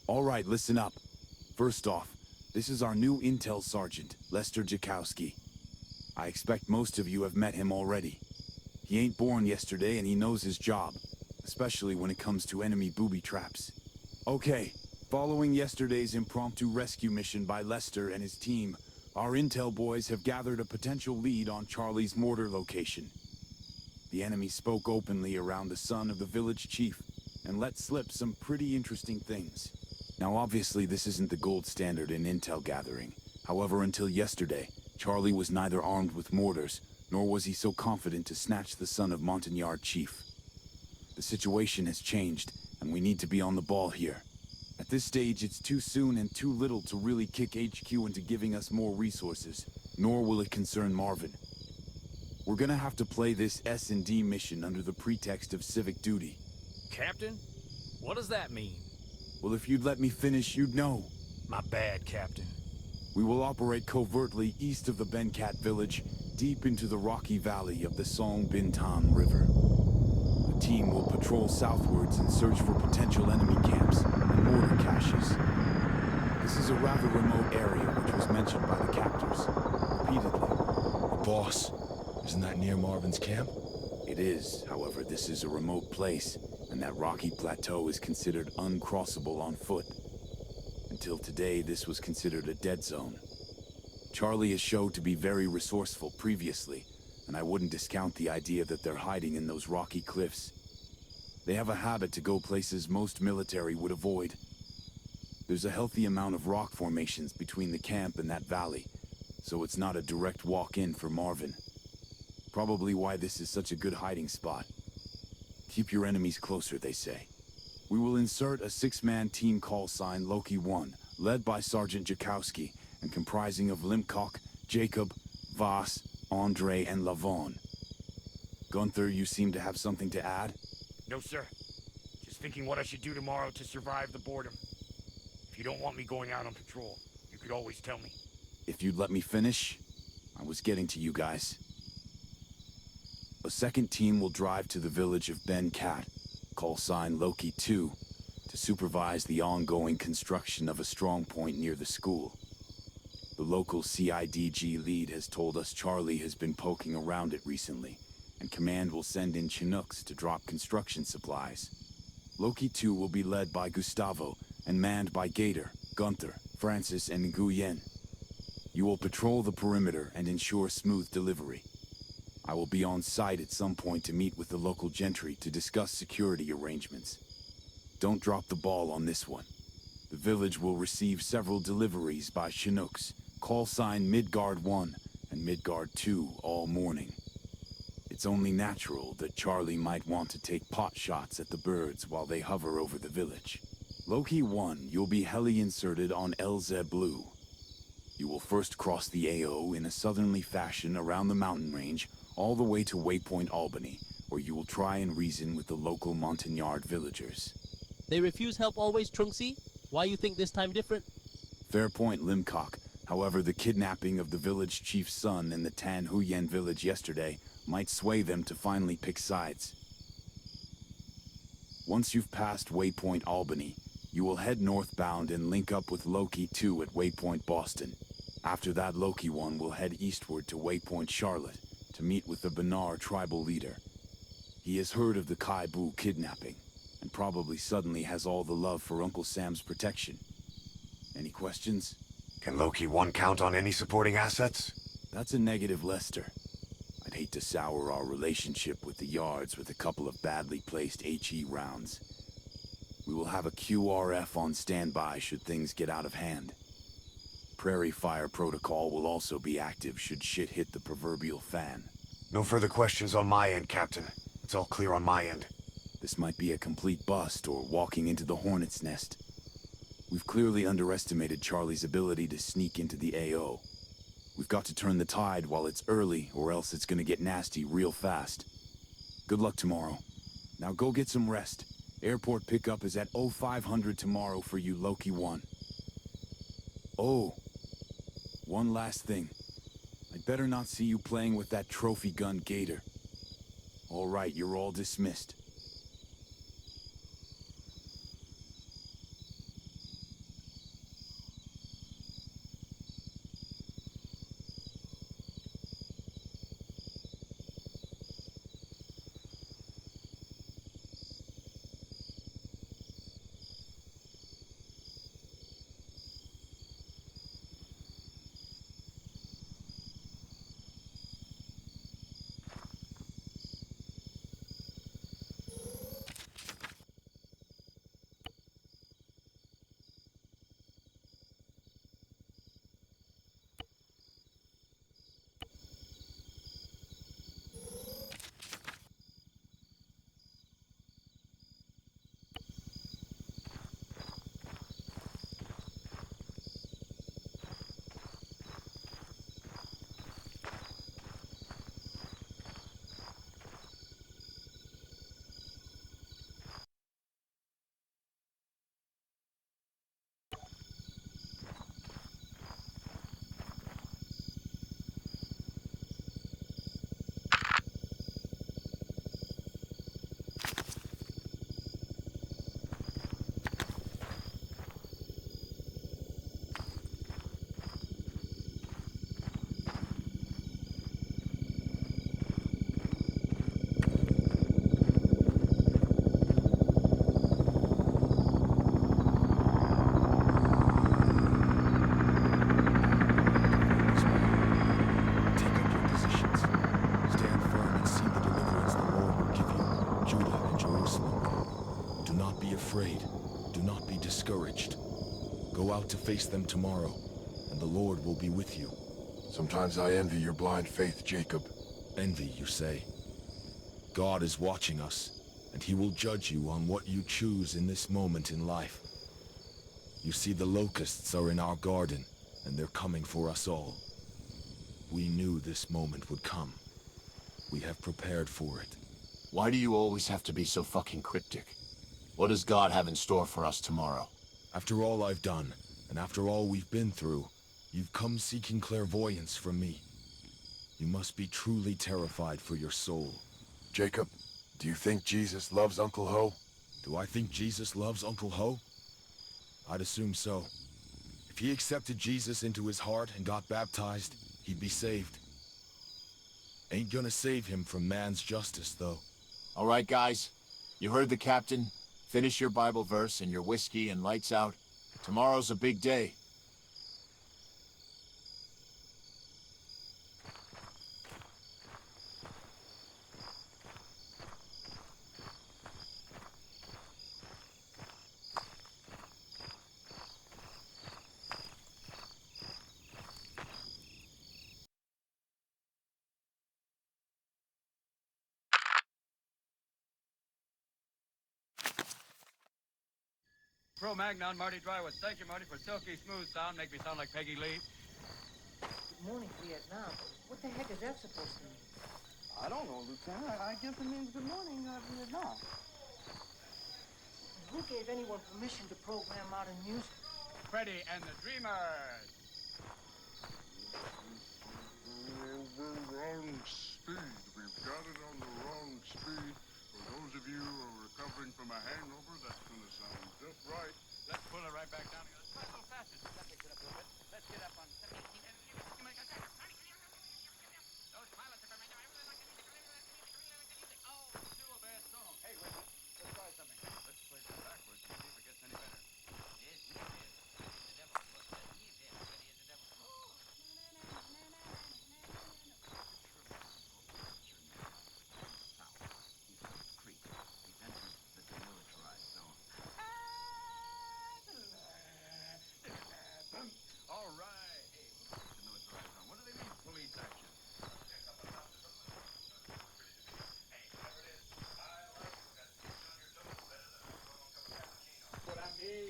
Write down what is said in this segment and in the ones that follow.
All right, listen up. First off, this is our new intel sergeant, Lester Jakowski. I expect most of you have met him already. He ain't born yesterday and he knows his job, especially when it comes to enemy booby traps. Okay, following yesterday's impromptu rescue mission by Lester and his team, our intel boys have gathered a potential lead on Charlie's mortar location. The enemy spoke openly around the son of the village chief and let slip some pretty interesting things. Now obviously this isn't the gold standard in intel gathering. However, until yesterday, Charlie was neither armed with mortars, nor was he so confident to snatch the son of Montagnard chief. The situation has changed, and we need to be on the ball here. At this stage, it's too soon and too little to really kick HQ into giving us more resources, nor will it concern Marvin. We're gonna have to play this S&D mission under the pretext of civic duty. Captain? What does that mean? Well, if you'd let me finish, you'd know. My bad, Captain. We will operate covertly east of the Benkat village, deep into the rocky valley of the Song Bintan River. The team will patrol southwards and search for potential enemy camps and mortar caches. This is a rather remote area which was mentioned by the captors, repeatedly. Boss, isn't that near Marvin's camp? It is, however, this is a remote place, and that rocky plateau is considered uncrossable on foot. Until today, this was considered a dead zone. Charlie has showed to be very resourceful previously, and I wouldn't discount the idea that they're hiding in those rocky cliffs. They have a habit to go places most military would avoid. There's a healthy amount of rock formations between the camp and that valley, so it's not a direct walk-in for Marvin. Probably why this is such a good hiding spot. Keep your enemies closer, they say. We will insert a 6-man team call sign Loki 1, led by Sergeant Jakowski, and comprising of Limcock, Jacob, Voss, Andre, and Lavon. Gunther, you seem to have something to add? No, sir. Just thinking what I should do tomorrow to survive the boredom. If you don't want me going out on patrol, you could always tell me. If you'd let me finish, I was getting to you guys. A second team will drive to the village of Ben Cat, call sign Loki 2, to supervise the ongoing construction of a strong point near the school. The local CIDG lead has told us Charlie has been poking around it recently, and command will send in Chinooks to drop construction supplies. Loki 2 will be led by Gustavo and manned by Gator, Gunther, Francis, and Nguyen. You will patrol the perimeter and ensure smooth delivery. I will be on site at some point to meet with the local gentry to discuss security arrangements. Don't drop the ball on this one. The village will receive several deliveries by Chinooks, call sign Midgard 1 and Midgard 2 all morning. It's only natural that Charlie might want to take pot shots at the birds while they hover over the village. Loki 1, you'll be heli-inserted on LZ Blue. You will first cross the AO in a southerly fashion around the mountain range, all the way to Waypoint Albany, where you will try and reason with the local Montagnard villagers. They refuse help always, Trunksy? Why you think this time different? Fair point, Limcock. However, the kidnapping of the village chief's son in the Tan Huyen village yesterday might sway them to finally pick sides. Once you've passed Waypoint Albany, you will head northbound and link up with Loki 2 at Waypoint Boston. After that, Loki 1 will head eastward to Waypoint Charlotte to meet with the Benar tribal leader. He has heard of the Kaibu kidnapping, and probably suddenly has all the love for Uncle Sam's protection. Any questions? Can Loki 1 count on any supporting assets? That's a negative, Lester. I'd hate to sour our relationship with the Yards with a couple of badly placed HE rounds. We will have a QRF on standby should things get out of hand. Prairie Fire Protocol will also be active should shit hit the proverbial fan. No further questions on my end, Captain. It's all clear on my end. This might be a complete bust or walking into the hornet's nest. We've clearly underestimated Charlie's ability to sneak into the AO. We've got to turn the tide while it's early, or else it's gonna get nasty real fast. Good luck tomorrow. Now go get some rest. Airport pickup is at 0500 tomorrow for you, Loki 1. Oh, one last thing. I'd better not see you playing with that trophy gun Gator. All right, you're all dismissed. face them tomorrow, and the Lord will be with you. Sometimes I envy your blind faith, Jacob. Envy, you say? God is watching us, and he will judge you on what you choose in this moment in life. You see, the locusts are in our garden, and they're coming for us all. We knew this moment would come. We have prepared for it. Why do you always have to be so fucking cryptic? What does God have in store for us tomorrow? After all I've done, and after all we've been through, you've come seeking clairvoyance from me. You must be truly terrified for your soul. Jacob, do you think Jesus loves Uncle Ho? Do I think Jesus loves Uncle Ho? I'd assume so. If he accepted Jesus into his heart and got baptized, he'd be saved. Ain't gonna save him from man's justice, though. All right, guys. You heard the captain. Finish your Bible verse and your whiskey and lights out. Tomorrow's a big day. Pro Magnon, Marty Drywood. Thank you, Marty, for silky smooth sound. Make me sound like Peggy Lee. Good morning, Vietnam. What the heck is that supposed to mean? I don't know, Lieutenant. I guess it means good morning, Vietnam. Who gave anyone permission to program modern music? Freddie and the Dreamers. The wrong speed. We've got it on the wrong speed. For those of you who are recovering from a hangover, that's going to sound just right. Let's pull it right back down. Let's try a little faster. Let's get up a little bit. Let's get up on 17. Those pilots are from... I really like the music. Oh, still a bad song. Hey, wait a minute. Let's try something. Let's play this backwards and see if it gets any better. Yes, yes, yes. The devil. Look, yes, yes. Ready as the devil. All right. Hey, demilitarized zone. What do they mean, police action? Hey, whatever it is, I like it. Got to on your toes better than a strong cup of cappuccino. That's what I mean.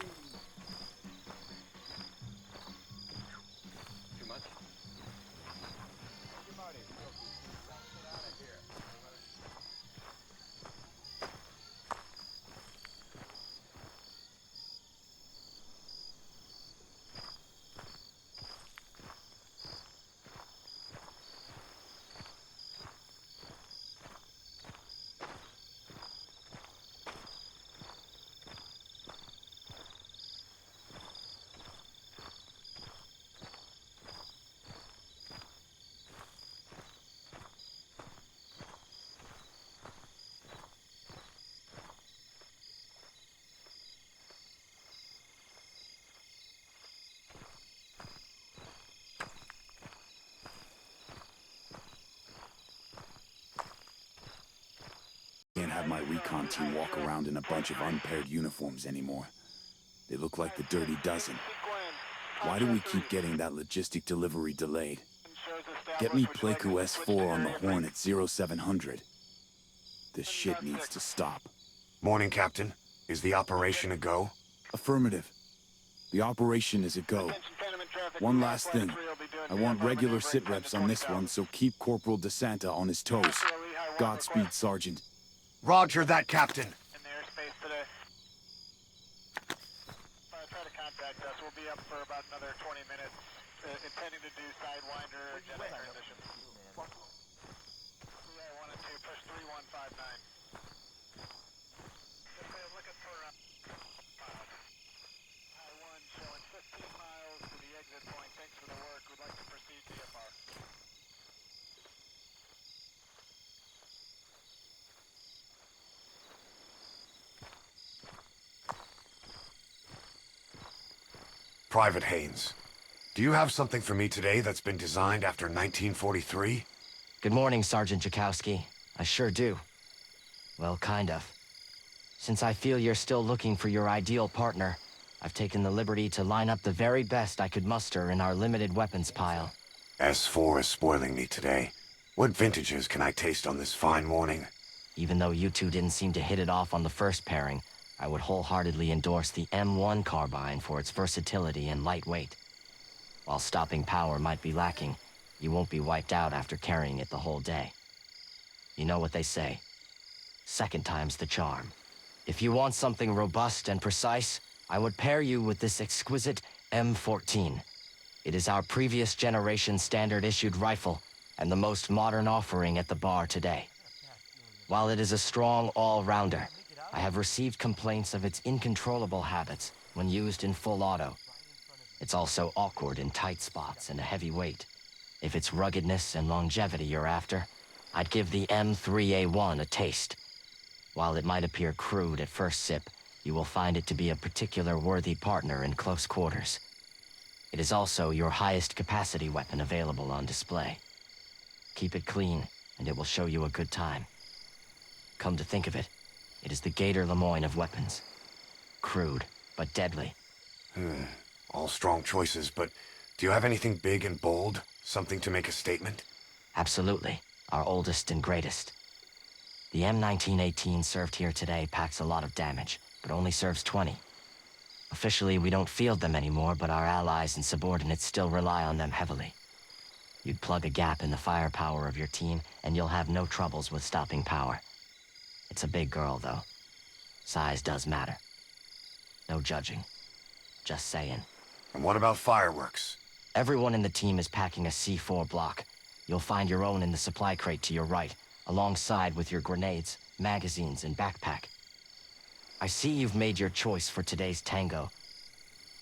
Too much? Hey, Marty. Get out of here. Can't have my recon team walk around in a bunch of unpaired uniforms anymore. They look like the Dirty Dozen. Why do we keep getting that logistic delivery delayed? Get me Pleco S4 on the horn at 0700. This shit needs to stop. Morning, Captain. Is the operation a go? Affirmative. The operation is a go. One last thing. I want regular sit reps on this one, so keep Corporal DeSanta on his toes. Godspeed, Sergeant. Roger that, Captain. In the airspace today. Try to contact us. We'll be up for about another 20 minutes. Intending to do Sidewinder Jedi transition. Yeah, 1 and 2, push 3159. Looking for I-1 showing 15 miles to the exit point. Thanks for the work. We'd like to proceed DFR. Private Haze, do you have something for me today that's been designed after 1943? Good morning, Sergeant Jakowski. I sure do. Well, kind of. Since I feel you're still looking for your ideal partner, I've taken the liberty to line up the very best I could muster in our limited weapons pile. S4 is spoiling me today. What vintages can I taste on this fine morning? Even though you two didn't seem to hit it off on the first pairing, I would wholeheartedly endorse the M1 carbine for its versatility and lightweight. While stopping power might be lacking, you won't be wiped out after carrying it the whole day. You know what they say, second time's the charm. If you want something robust and precise, I would pair you with this exquisite M14. It is our previous generation standard-issued rifle, and the most modern offering at the bar today. While it is a strong all-rounder, I have received complaints of its incontrollable habits when used in full auto. It's also awkward in tight spots and a heavy weight. If it's ruggedness and longevity you're after, I'd give the M3A1 a taste. While it might appear crude at first sip, you will find it to be a particular worthy partner in close quarters. It is also your highest capacity weapon available on display. Keep it clean, and it will show you a good time. Come to think of it, it is the Gator Lemoyne of weapons. Crude, but deadly. All strong choices, but do you have anything big and bold? Something to make a statement? Absolutely. Our oldest and greatest. The M1918 served here today packs a lot of damage, but only serves 20. Officially, we don't field them anymore, but our allies and subordinates still rely on them heavily. You'd plug a gap in the firepower of your team, and you'll have no troubles with stopping power. It's a big girl, though. Size does matter. No judging. Just saying. And what about fireworks? Everyone in the team is packing a C4 block. You'll find your own in the supply crate to your right, alongside with your grenades, magazines, and backpack. I see you've made your choice for today's tango.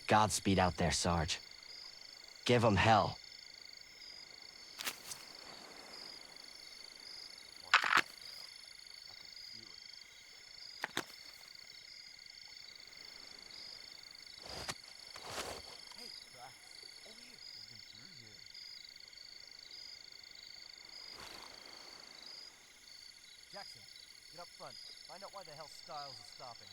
Godspeed out there, Sarge. Give 'em hell. Jackson, get up front. Find out why the hell Styles is stopping.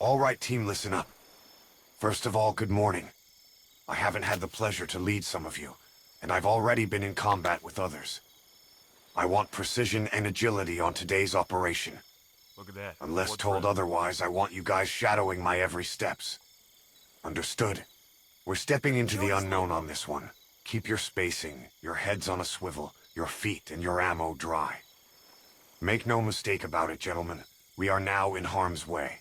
All right, team, listen up. First of all, good morning. I haven't had the pleasure to lead some of you, and I've already been in combat with others. I want precision and agility on today's operation. Look at that. Unless told otherwise, I want you guys shadowing my every steps. Understood? We're stepping into the unknown on this one. Keep your spacing, your heads on a swivel, your feet and your ammo dry. Make no mistake about it, gentlemen. We are now in harm's way.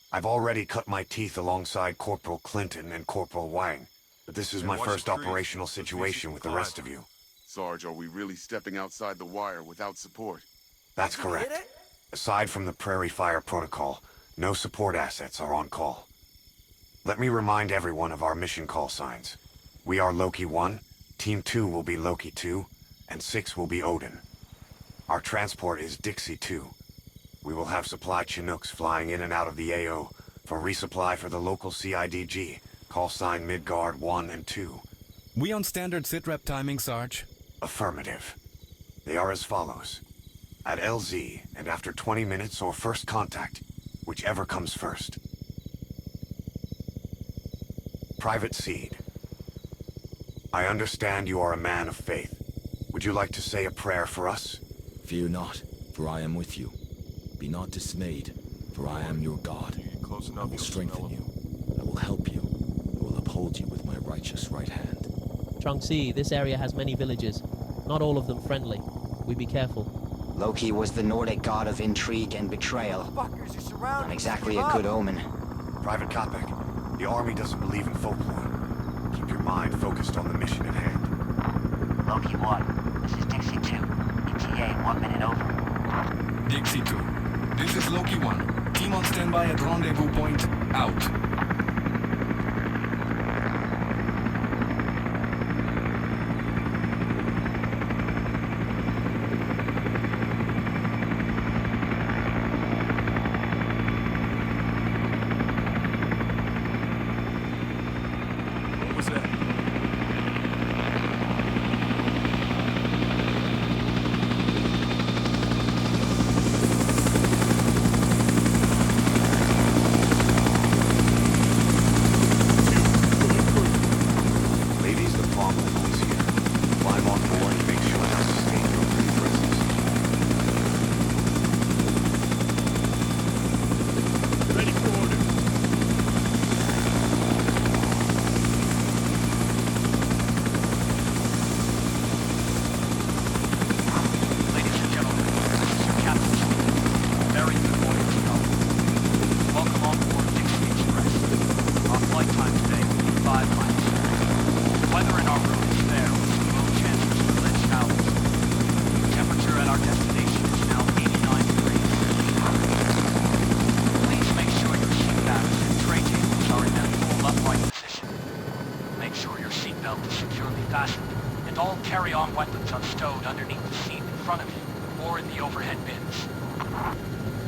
I've already cut my teeth alongside Corporal Clinton and Corporal Wang, but this is my first operational situation with the rest of you. Sarge, are we really stepping outside the wire without support? That's correct. Aside from the Prairie Fire Protocol, no support assets are on call. Let me remind everyone of our mission call signs. We are Loki 1, Team 2 will be Loki 2, and 6 will be Odin. Our transport is Dixie 2. We will have supply Chinooks flying in and out of the AO for resupply for the local CIDG, call sign Midgard 1 and 2. We on standard sitrep timing, Sarge? Affirmative. They are as follows. At LZ, and after 20 minutes or first contact, whichever comes first. Private Seed. I understand you are a man of faith. Would you like to say a prayer for us? Fear not, for I am with you. Be not dismayed, for I am your God. I will strengthen you. I will help you. I will uphold you with my righteous right hand. Trunksy, this area has many villages. Not all of them friendly. We be careful. Loki was the Nordic god of intrigue and betrayal. Not exactly a good omen. Private Kopek, the army doesn't believe in folklore. Keep your mind focused on the mission at hand. Loki 1, this is Dixie 2. ETA 1 minute over. Dixie 2. This is Loki 1. Team on standby at rendezvous point. Out.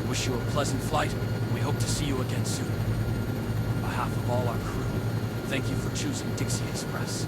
Wish you a pleasant flight. We hope to see you again soon. On behalf of all our crew, thank you for choosing Dixie Express.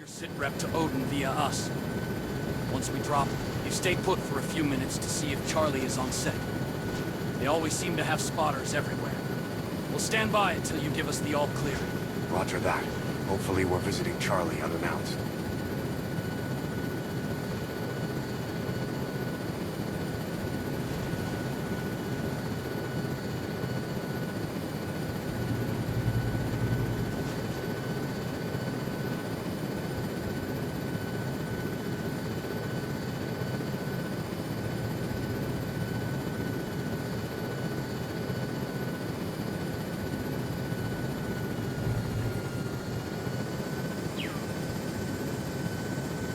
sit rep to Odin via us. Once we drop, you stay put for a few minutes to see if Charlie is on set. They always seem to have spotters everywhere. We'll stand by until you give us the all clear. Roger that. Hopefully we're visiting Charlie unannounced.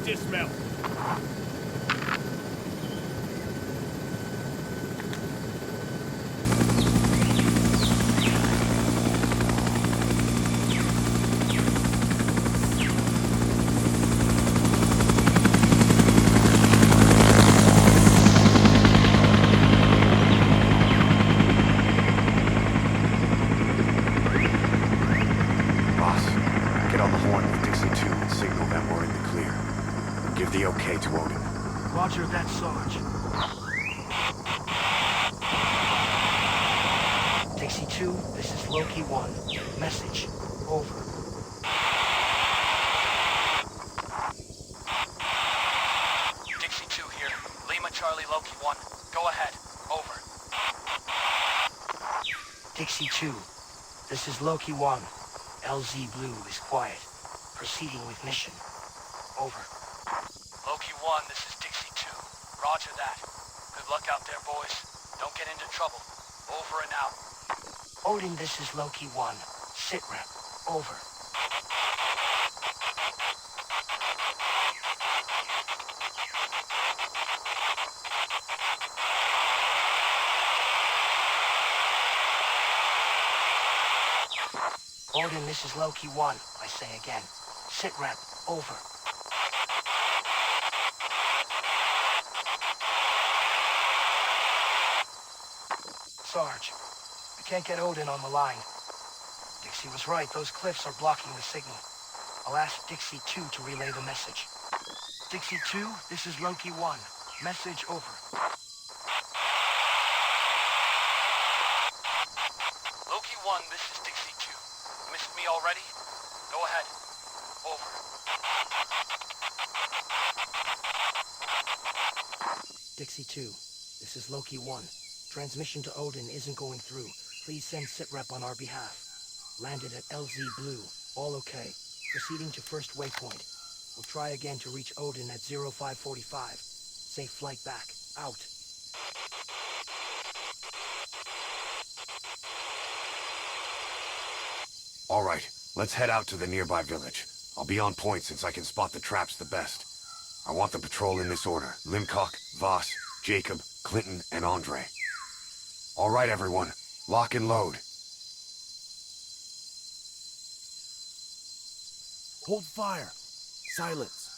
Dismount. Boss, get on the horn with Dixie 2 and signal them we're in the clear. Give the okay to Odin. Roger that, Sarge. Dixie 2, this is Loki 1. Message. Over. Dixie 2 here. Lima Charlie Loki 1. Go ahead. Over. Dixie 2, this is Loki 1. LZ Blue is quiet. Proceeding with mission. Over. Loki 1, this is Dixie 2. Roger that. Good luck out there, boys. Don't get into trouble. Over and out. Odin, this is Loki 1. Sit rep. Over. Odin, this is Loki 1. I say again. Sit rep. Over. Sarge, I can't get Odin on the line. Dixie was right. Those cliffs are blocking the signal. I'll ask Dixie 2 to relay the message. Dixie 2, this is Loki 1. Message over. Loki 1, this is Dixie 2. Missed me already? Go ahead. Over. Dixie 2, this is Loki 1. Transmission to Odin isn't going through. Please send sitrep on our behalf. Landed at LZ Blue. All okay. Proceeding to first waypoint. We'll try again to reach Odin at 0545. Safe flight back. Out. All right, let's head out to the nearby village. I'll be on point since I can spot the traps the best. I want the patrol in this order. Limcock, Voss, Jacob, Clinton, and Andre. All right, everyone. Lock and load. Hold fire. Silence.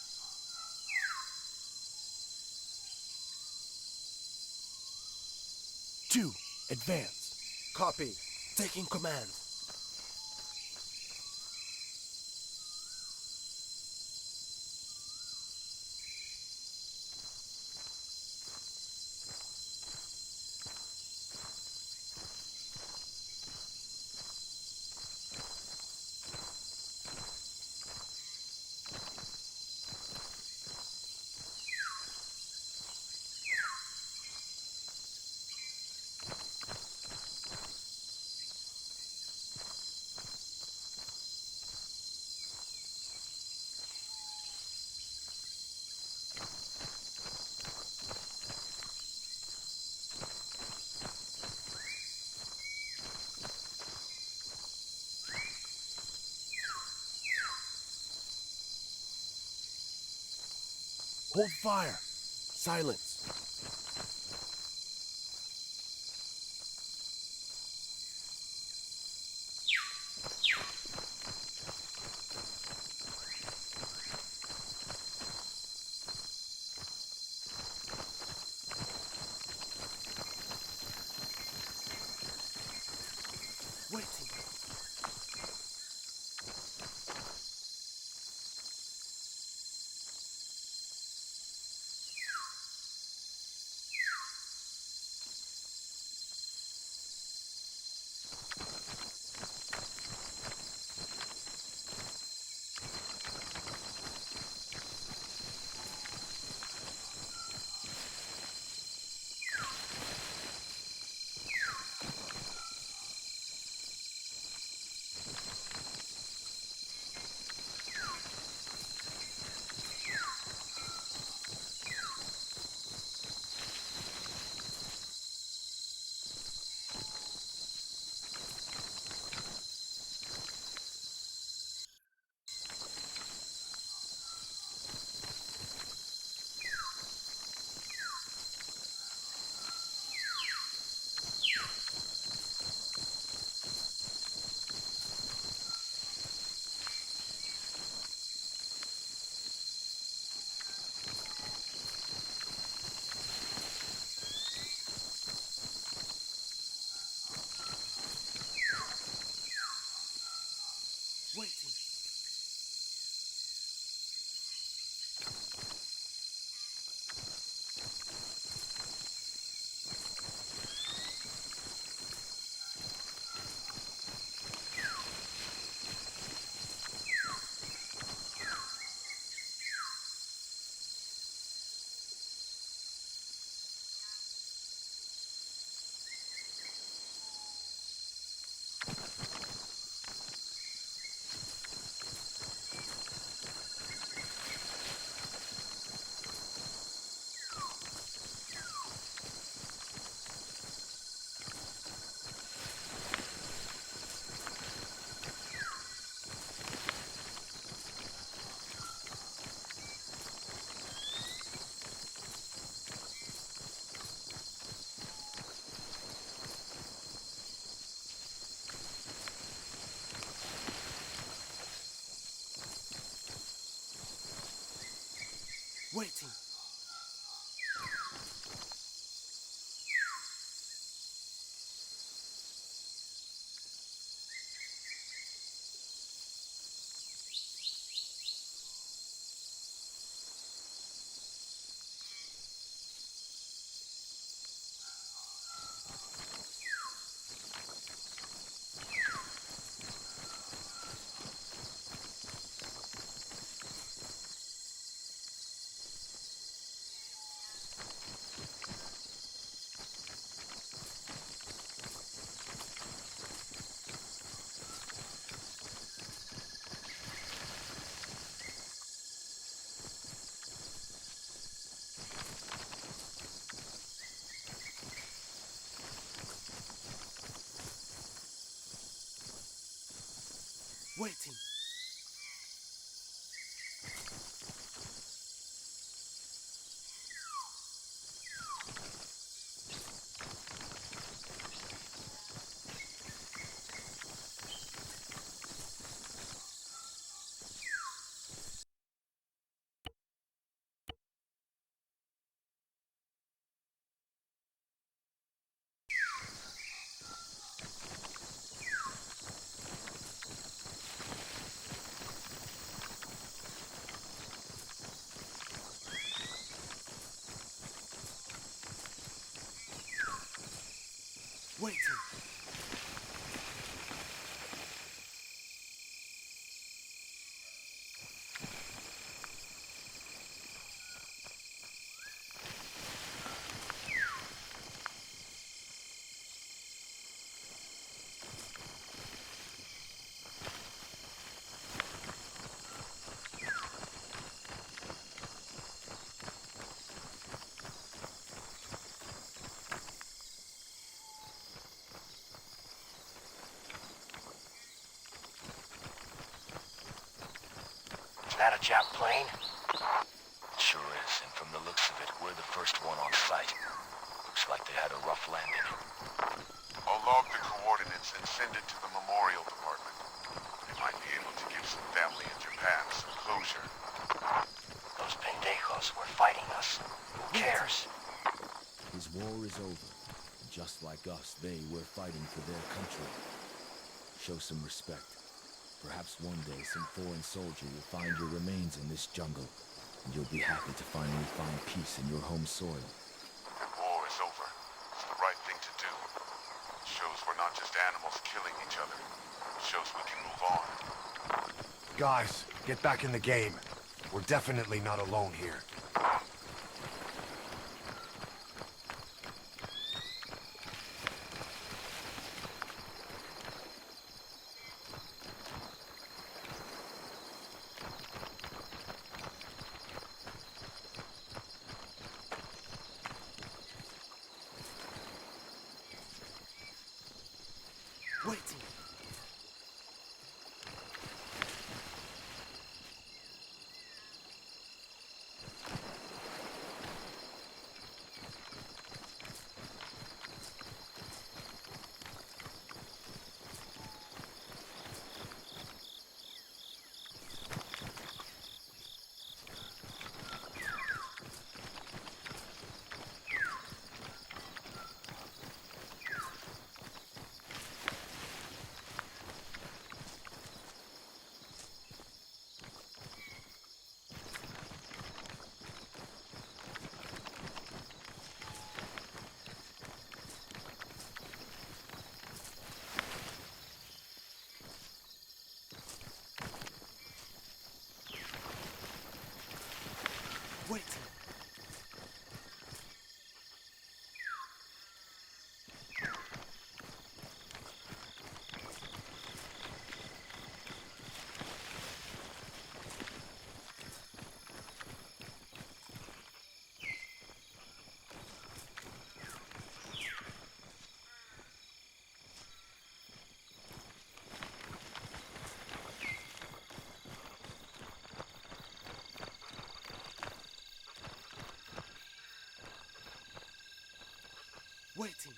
Two, advance. Copy. Taking command. Hold fire. Silence. Waiting. Waiting. Waiting. Waiting. Is that a Jap plane? It sure is, and from the looks of it, we're the first one on site. Looks like they had a rough landing. I'll log the coordinates and send it to the Memorial Department. They might be able to give some family in Japan some closure. Those pendejos were fighting us. Who cares? His war is over, and just like us, they were fighting for their country. Show some respect. Perhaps one day some foreign soldier will find your remains in this jungle, and you'll be happy to finally find peace in your home soil. The war is over. It's the right thing to do. It shows we're not just animals killing each other. It shows we can move on. Guys, get back in the game. We're definitely not alone here. Waiting. Waiting. Waiting.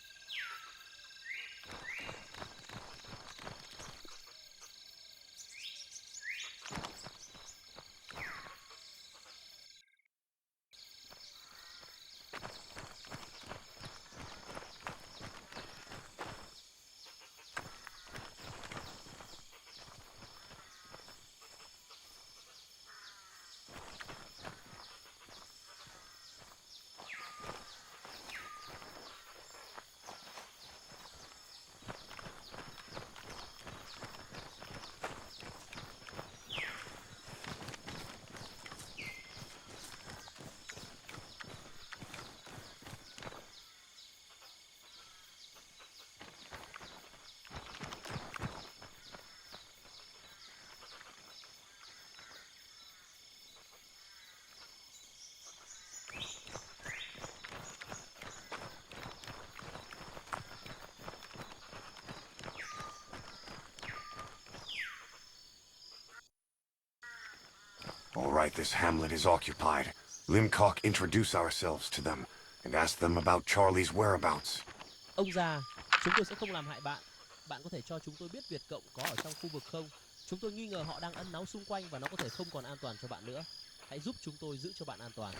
night this hamlet is occupied, Limcock introduce ourselves to them and ask them about Charlie's whereabouts. Ông già, chúng tôi sẽ không làm hại bạn. Bạn có thể cho chúng tôi biết Việt Cộng có ở trong khu vực không? Chúng tôi nghi ngờ họ đang ẩn náu xung quanh và nó có thể không còn an toàn cho bạn nữa. Hãy giúp chúng tôi giữ cho bạn an toàn.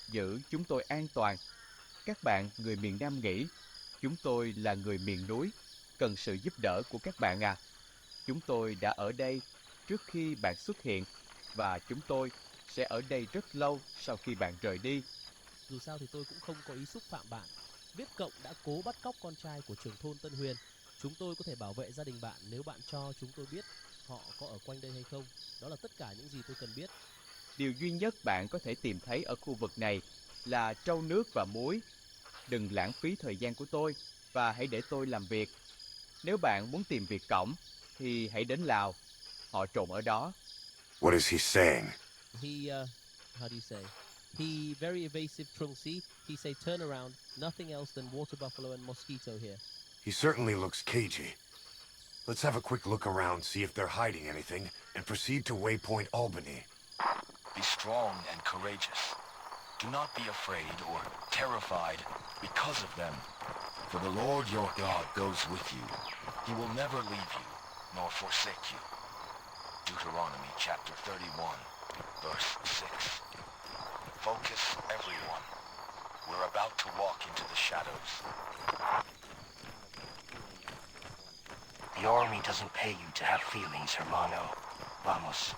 Giữ chúng tôi an toàn. Các bạn người miền Nam nghĩ chúng tôi là người miền núi, cần sự giúp đỡ của các bạn à. Chúng tôi đã ở đây trước khi bạn xuất hiện và chúng tôi sẽ ở đây rất lâu sau khi bạn rời đi. Dù sao thì tôi cũng không có ý xúc phạm bạn. Viết Cộng đã cố bắt cóc con trai của trưởng thôn Tân Huyền. Chúng tôi có thể bảo vệ gia đình bạn nếu bạn cho chúng tôi biết họ có ở quanh đây hay không. Đó là tất cả những gì tôi cần biết. Điều duy nhất bạn có thể tìm thấy ở khu vực này là trâu nước và muối. Đừng lãng phí thời gian của tôi và hãy để tôi làm việc. Nếu bạn muốn tìm Việt Cộng thì hãy đến Lào. Họ trộn ở đó. What is he saying? He, how do you say? He very evasive Trungsi. He say turn around, nothing else than water buffalo and mosquito here. He certainly looks cagey. Let's have a quick look around, see if they're hiding anything, and proceed to Waypoint Albany. Be strong and courageous. Do not be afraid or terrified because of them. For the Lord your God goes with you. He will never leave you, nor forsake you. Deuteronomy chapter 31, verse 6. Focus, everyone. We're about to walk into the shadows. The army doesn't pay you to have feelings, hermano. Vamos.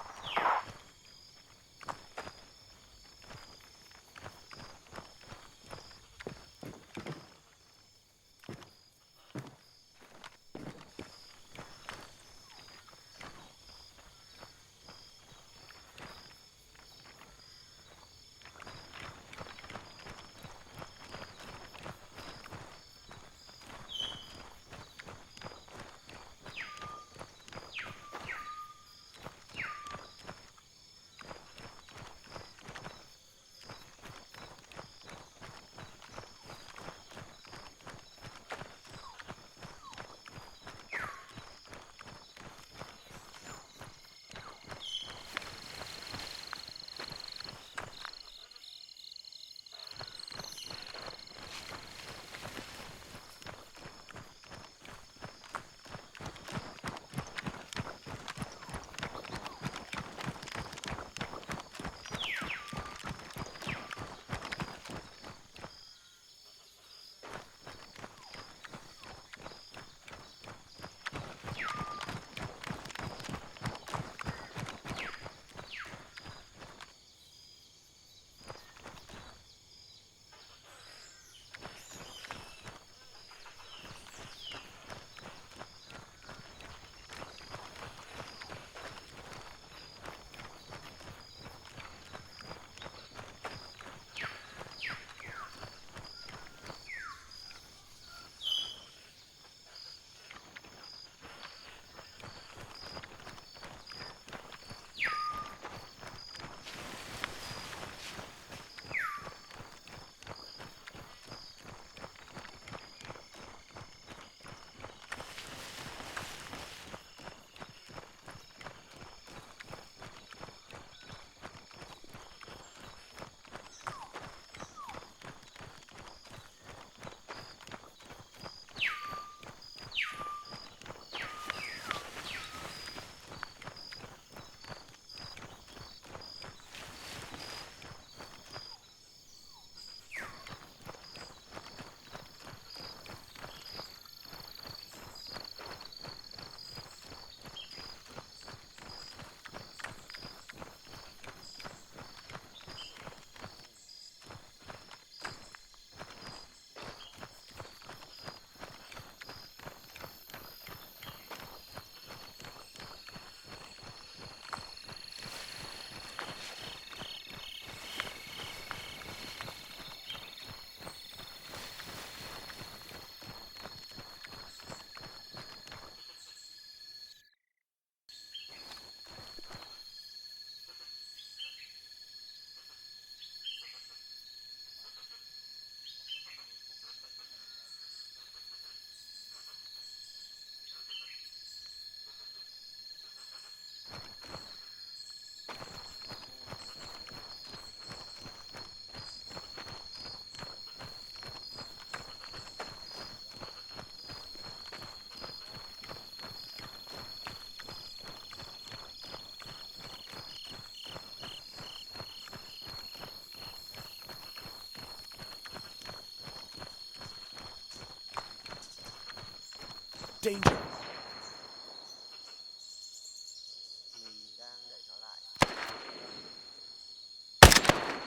Danger!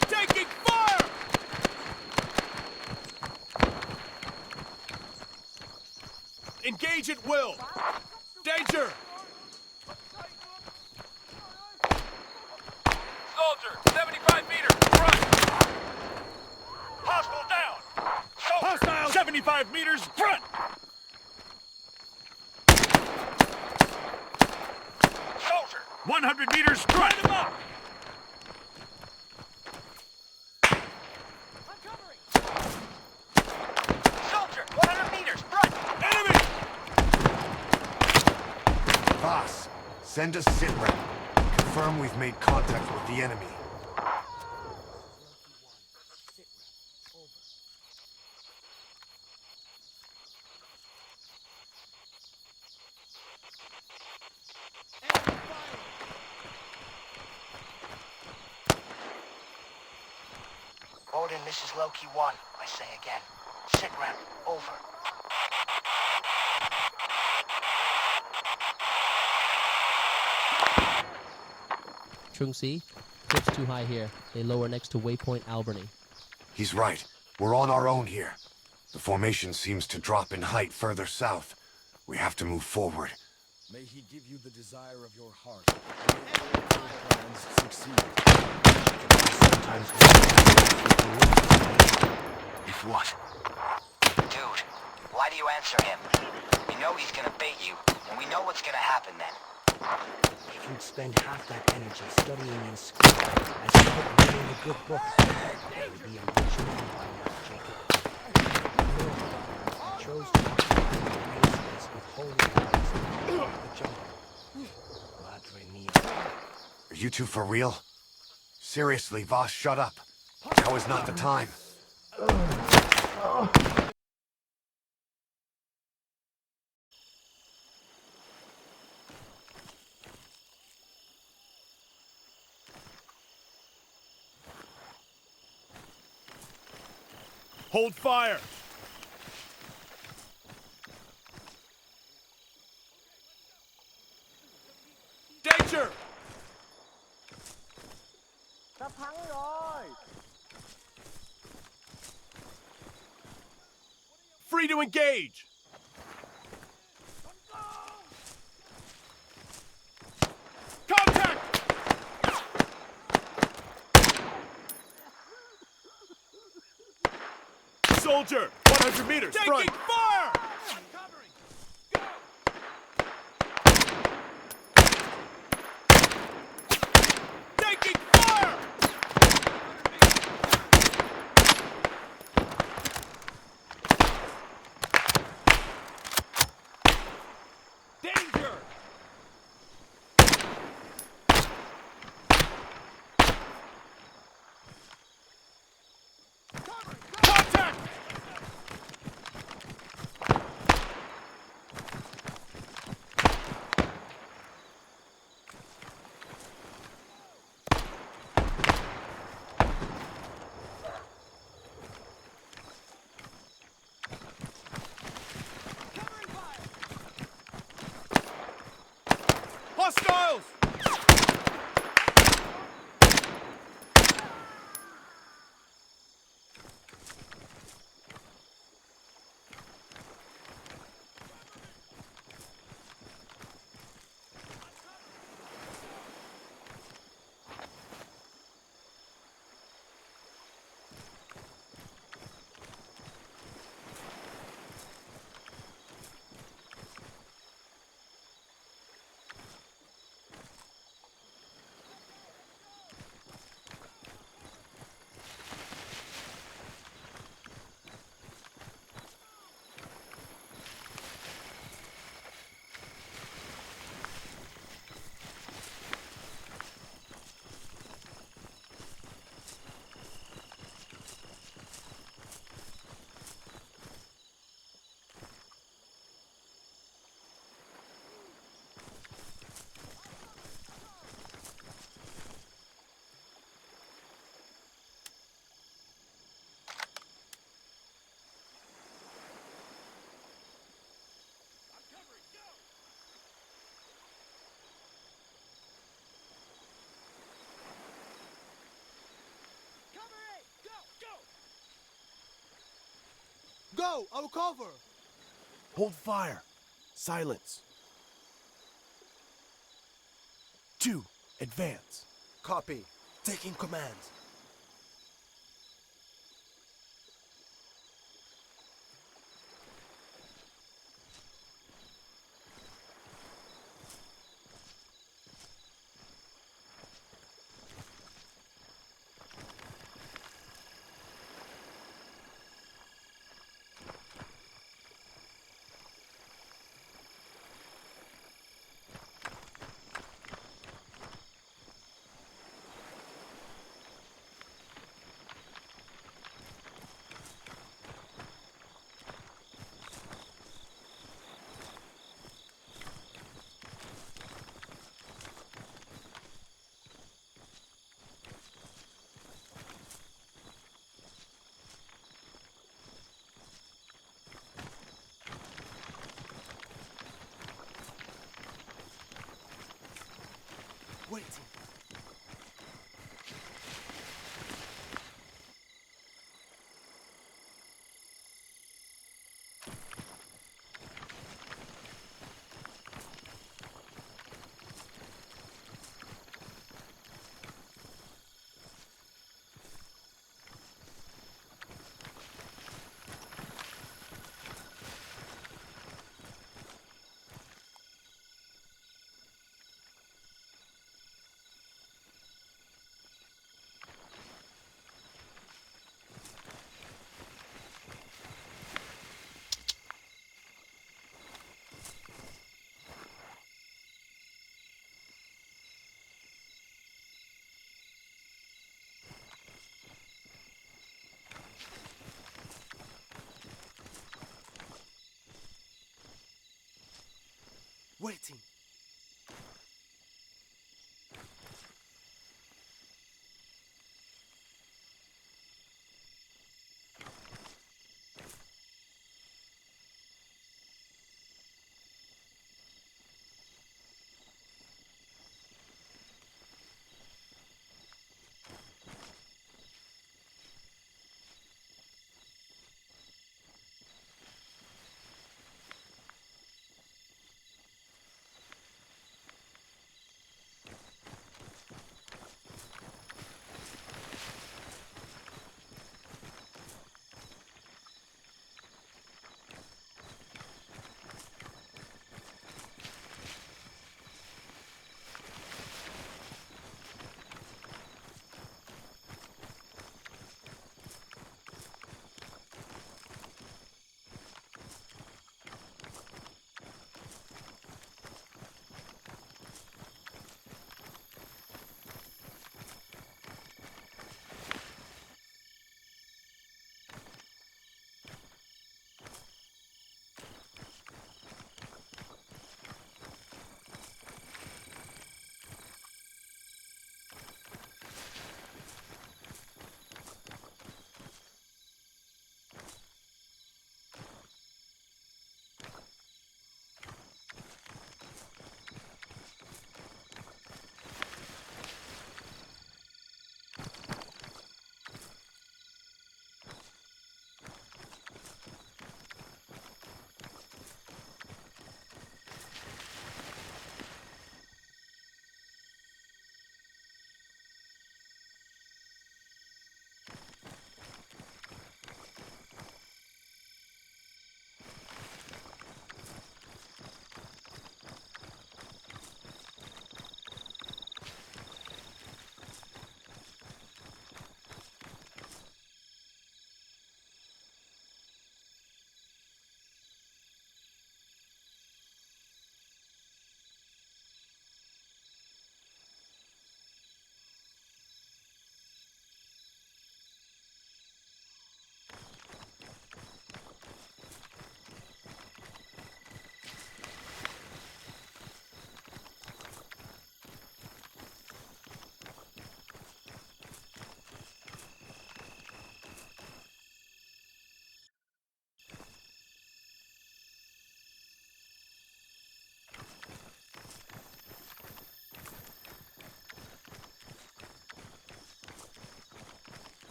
Taking fire! Engage at will! Danger! Soldier, 75 meters, front! Hostile down! Soldier, Hostile 75 meters, front! Soldier! 100 meters, front! Him up! Soldier, 100 meters, front! Enemy! Boss, send a sit rep. Confirm we've made contact with the enemy. Odin, this is Loki 1. I say again. Sit rep. Over. Trung C, cliff's too high here. They lower next to waypoint Albany. He's right. We're on our own here. The formation seems to drop in height further south. We have to move forward. May he give you the desire of your heart. And may all your plans succeed. If what? Dude, why do you answer him? We know he's gonna bait you, and we know what's gonna happen then. If you'd spend half that energy studying in school as you put reading a good book, it would be a richer man by now, Jacob. No, you chose to occupy the places with holy lives in the jungle. Madre mia. Are you two for real? Seriously, Voss, shut up. Now is not the time. Hold fire! Danger! Free to engage! Contact! Soldier, 100 meters, front! Taking fire! Taking fire! Danger! Contact! go! I will cover! Hold fire. Silence. 2, advance. Copy. Taking command. Waiting. Waiting.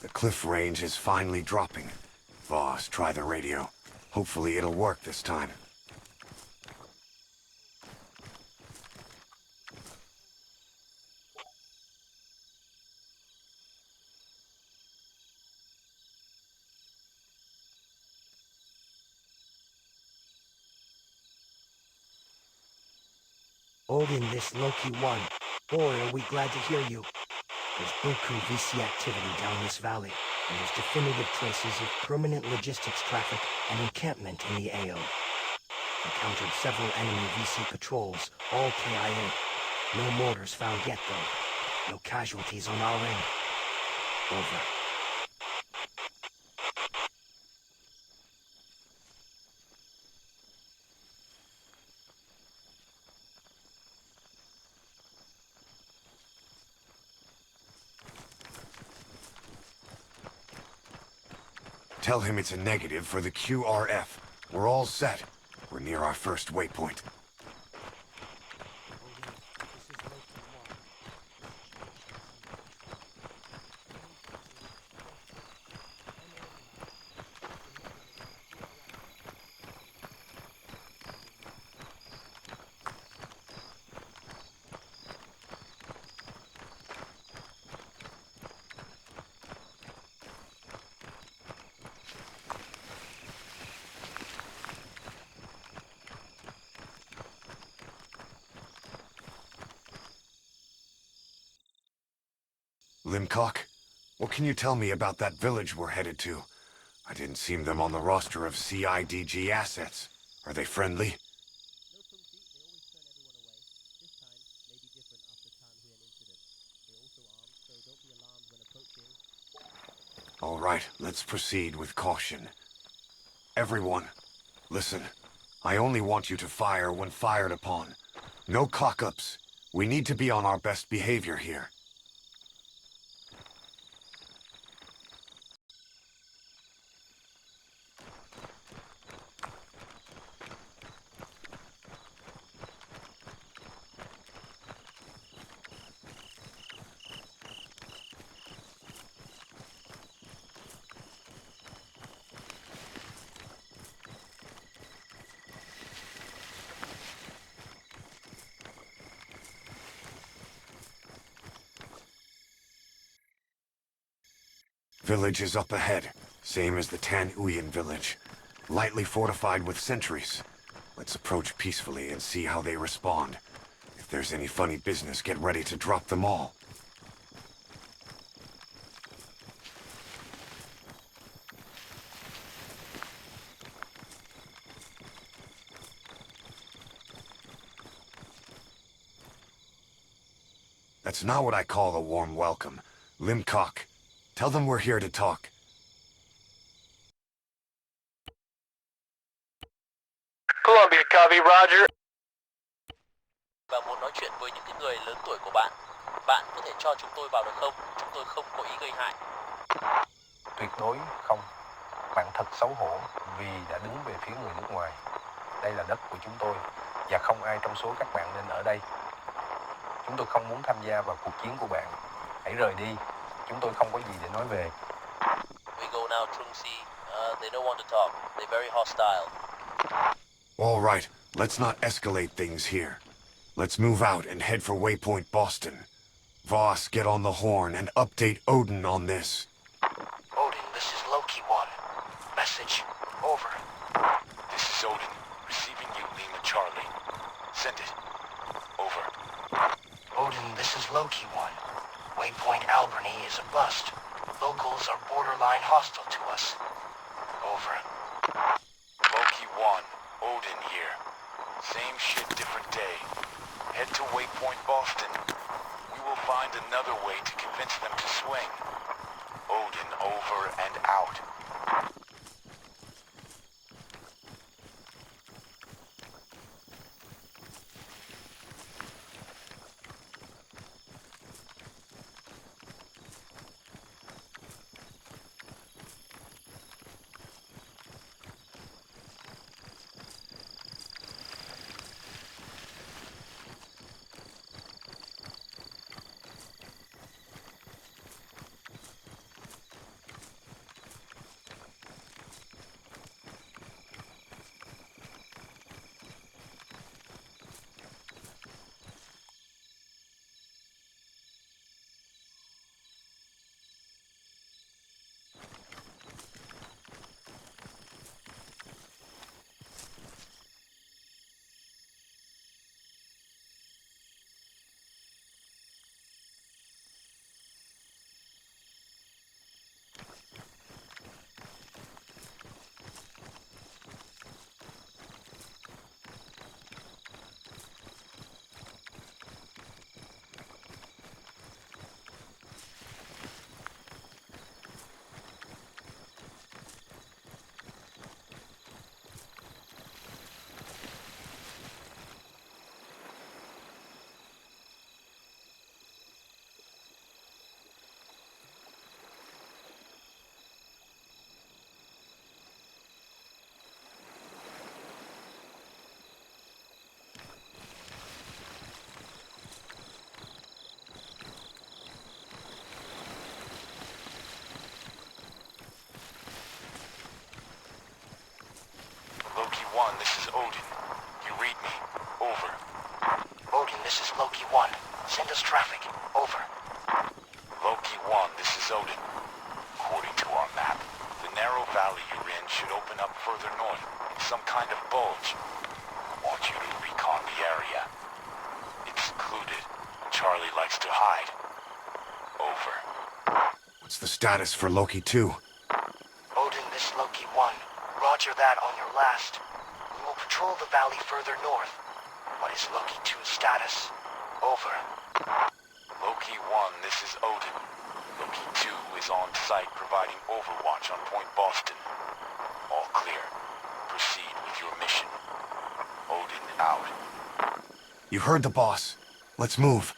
The cliff range is finally dropping. Boss, try the radio. Hopefully it'll work this time. Odin, this Loki 1. Boy, are we glad to hear you. There's buku VC activity down this valley, and there's definitive traces of permanent logistics traffic and encampment in the AO. Encountered several enemy VC patrols, all KIA. No mortars found yet, though. No casualties on our end. Over. Tell him it's a negative for the QRF. We're all set. We're near our first waypoint. Limcock, what can you tell me about that village we're headed to? I didn't see them on the roster of CIDG assets. Are they friendly? All right, let's proceed with caution. Everyone, listen. I only want you to fire when fired upon. No cock-ups. We need to be on our best behavior here. Village is up ahead, same as the Tan Uyen village. Lightly fortified with sentries. Let's approach peacefully and see how they respond. If there's any funny business, get ready to drop them all. That's not what I call a warm welcome. Limcock, tell them we're here to talk. Columbia, copy, Roger. Và muốn nói chuyện với những cái người lớn tuổi của bạn. Bạn có thể cho chúng tôi vào được không? Chúng tôi không có ý gây hại. Tuyệt đối không. Bạn thật xấu hổ vì đã đứng về phía người nước ngoài. Đây là đất của chúng tôi và không ai trong số các bạn nên ở đây. Chúng tôi không muốn tham gia vào cuộc chiến của bạn. Hãy rời đi. Chúng tôi không có gì để nói về. We go now, Trung-si. They don't want to talk. They're very hostile. All right, let's not escalate things here. Let's move out and head for Waypoint Boston. Voss, get on the horn and update Odin on this. Odin, this is Loki 1. Message. Over. This is Odin. Receiving you, Lima Charlie. Send it. Over. Odin, this is Loki 1. Waypoint Albany is a bust. Locals are borderline hostile to us. Over. Loki 1. Odin here. Same shit, different day. Head to Waypoint Boston. We will find another way to convince them to swing. Odin over and out. Over. What's the status for Loki 2? Odin, this is Loki 1. Roger that on your last. We will patrol the valley further north. What is Loki 2's status? Over. Loki 1, this is Odin. Loki 2 is on site providing overwatch on Point Boston. All clear. Proceed with your mission. Odin out. You heard the boss. Let's move.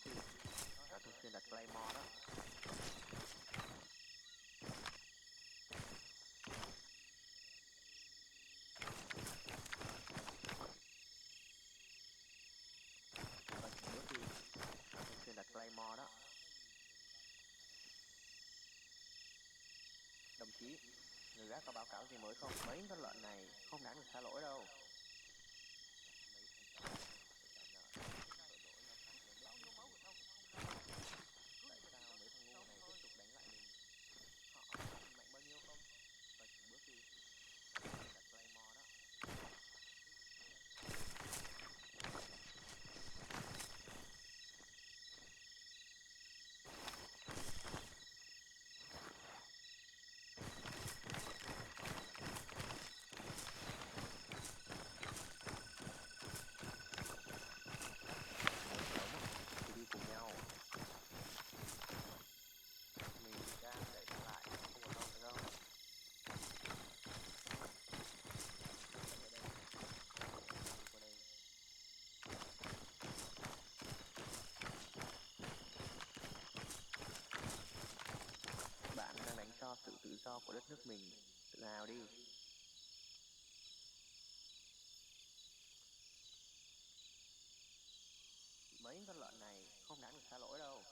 bước đi. Đã thường xuyên đặt Claymore đó. Bước đi. Đã thường xuyên đặt Claymore đó. Đồng chí, người gác có báo cáo gì mới không? Mấy con lợn này không đáng được tha lỗi đâu. Mấy thằng chó này phải trả nợ, tội lỗi nó phạt lên đất nước mình. Tại sao mấy thằng ngu này tiếp tục đánh lại mình? Họ biết mình mạnh bao nhiêu không? Và từng bước đi, mình đặt Claymore đó. Thì đi cùng nhau. Mình đang đẩy nó lại, không còn lâu nữa đâu. Ở đây, đi qua đây. Bạn đang đánh cho sự tự do của đất nước mình. Tự hào đi. Mấy con lợn này không đáng được tha lỗi đâu.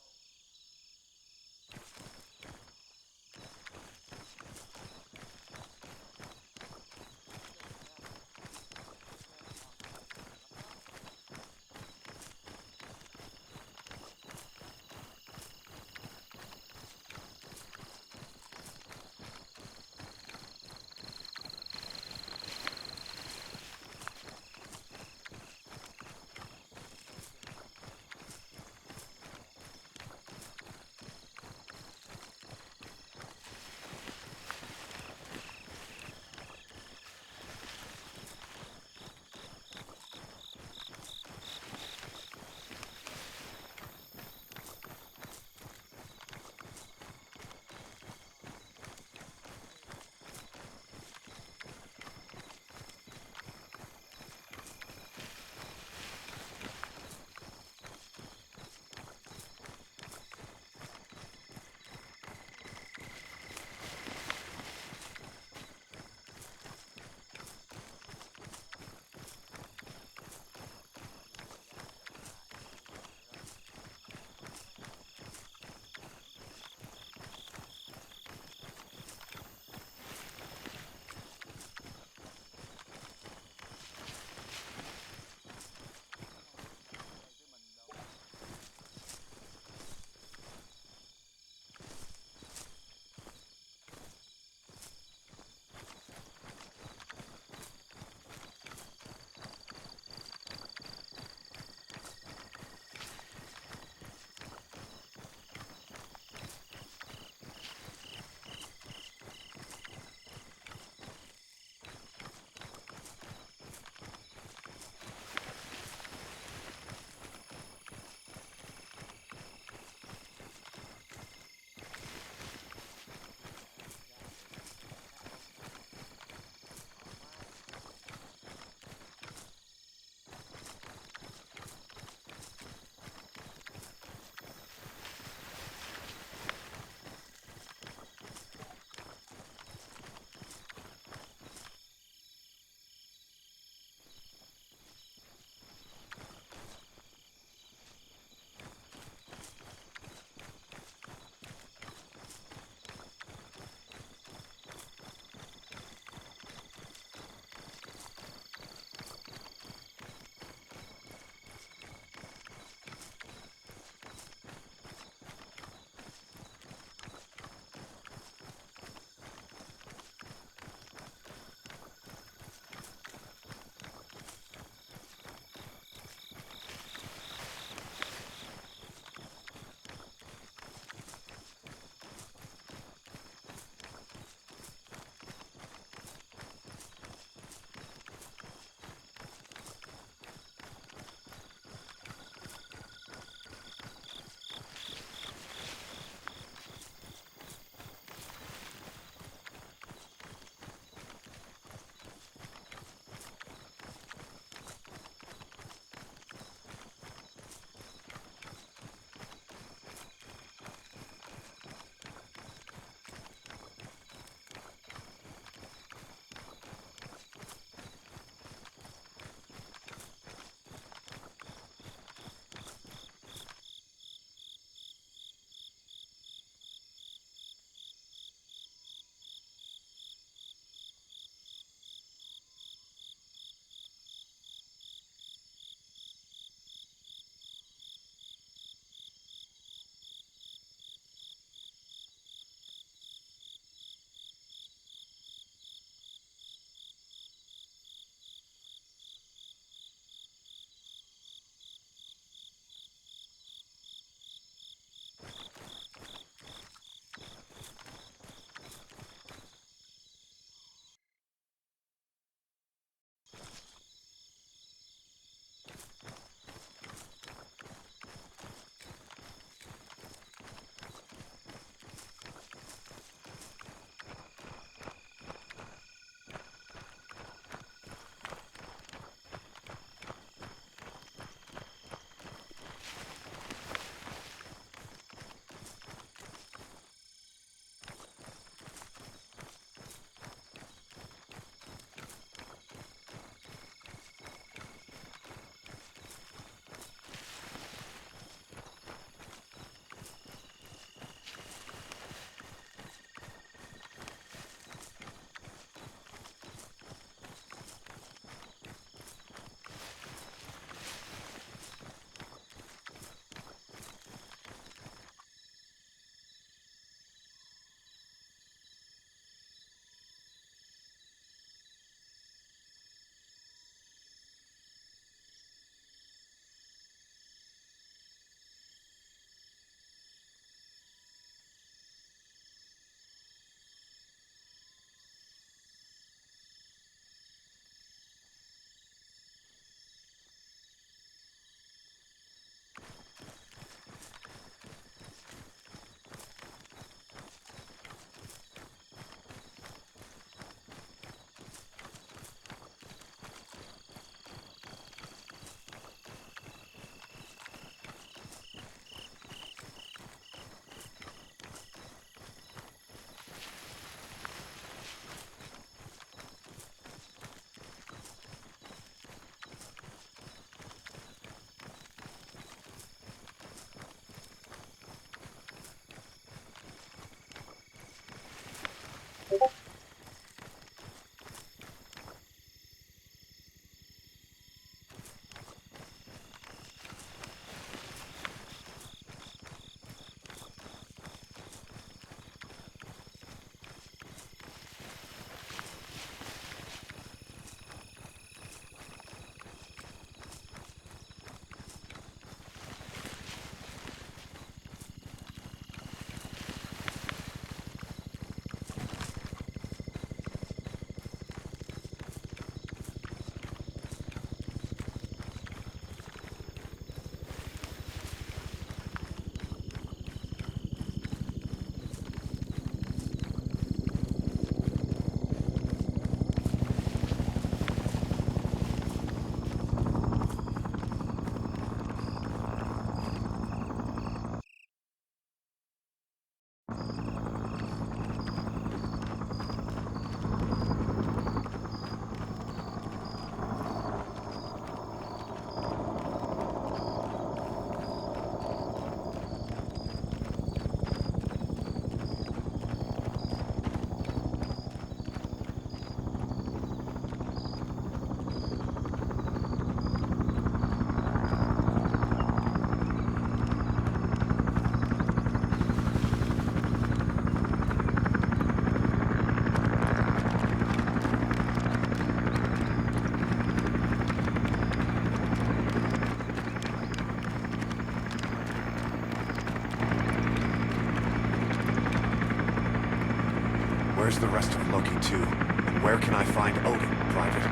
Where's the rest of Loki 2? And where can I find Odin, Private?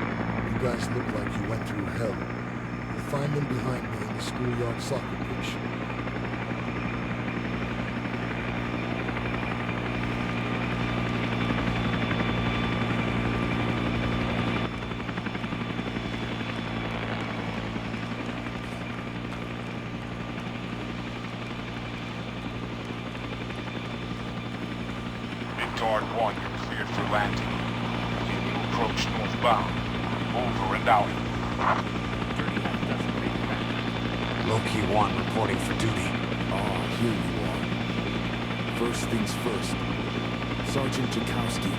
You guys look like you went through hell. You'll find them behind me in the schoolyard soccer pitch. Dart 1, you're cleared for landing. Continue to approach northbound. Over and out. Loki 1 reporting for duty. Ah, here you are. First things first. Sergeant Jakowski,